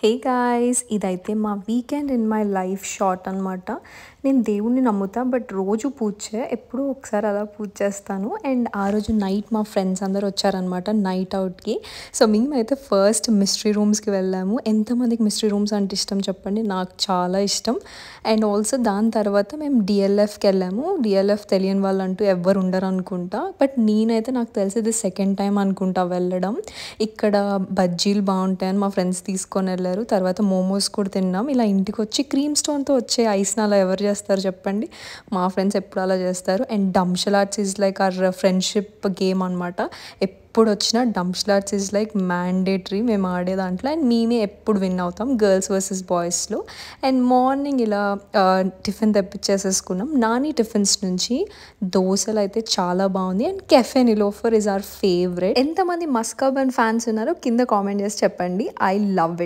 Hey guys, ఇదైతే మా weekend in my life short అనమాట. నేను దేవుణ్ణి నమ్ముతా, బట్ రోజు పూజ ఎప్పుడూ ఒకసారి అలా పూజ చేస్తాను. అండ్ ఆ రోజు నైట్ మా ఫ్రెండ్స్ అందరూ వచ్చారనమాట నైట్ అవుట్కి. సో మేమైతే ఫస్ట్ మిస్టరీ రూమ్స్కి వెళ్ళాము. ఎంతమందికి మిస్టరీ రూమ్స్ అంటే ఇష్టం చెప్పండి? నాకు చాలా ఇష్టం. అండ్ ఆల్సో దాని తర్వాత మేము డిఎల్ఎఫ్కి వెళ్ళాము. డిఎల్ఎఫ్ తెలియని వాళ్ళు అంటూ ఎవ్వరు ఉండరు అనుకుంటా, బట్ నేనైతే నాకు తెలిసి ఇది సెకండ్ టైం అనుకుంటా వెళ్ళడం. ఇక్కడ బజ్జీలు బాగుంటాయని మా ఫ్రెండ్స్ తీసుకొని వెళ్ళారు. తర్వాత మోమోస్ కూడా తిన్నాం. ఇలా ఇంటికి వచ్చి క్రీమ్ స్టోన్తో వచ్చే ఐస్ని అలా ఎవరు చేస్తారు చెప్పండి? మా ఫ్రెండ్స్ ఎప్పుడు అలా చేస్తారు. And dumb charades is like our friendship game అనమాట. ఎప్పుడు వచ్చినా డంప్షలాట్స్ ఈజ్ లైక్ మ్యాండేటరీ మేము ఆడే దాంట్లో. అండ్ మేమే ఎప్పుడు విన్ అవుతాం గర్ల్స్ వర్సెస్ బాయ్స్లో. అండ్ మార్నింగ్ ఇలా టిఫిన్ తెప్పించేసేసుకున్నాం. నాని టిఫిన్స్ నుంచి దోశలు అయితే చాలా బాగుంది. And cafe Niloufer is our favourite. ఎంతమంది మస్కాబన్ ఫ్యాన్స్ ఉన్నారో కింద కామెంట్ చేసి చెప్పండి. I love it.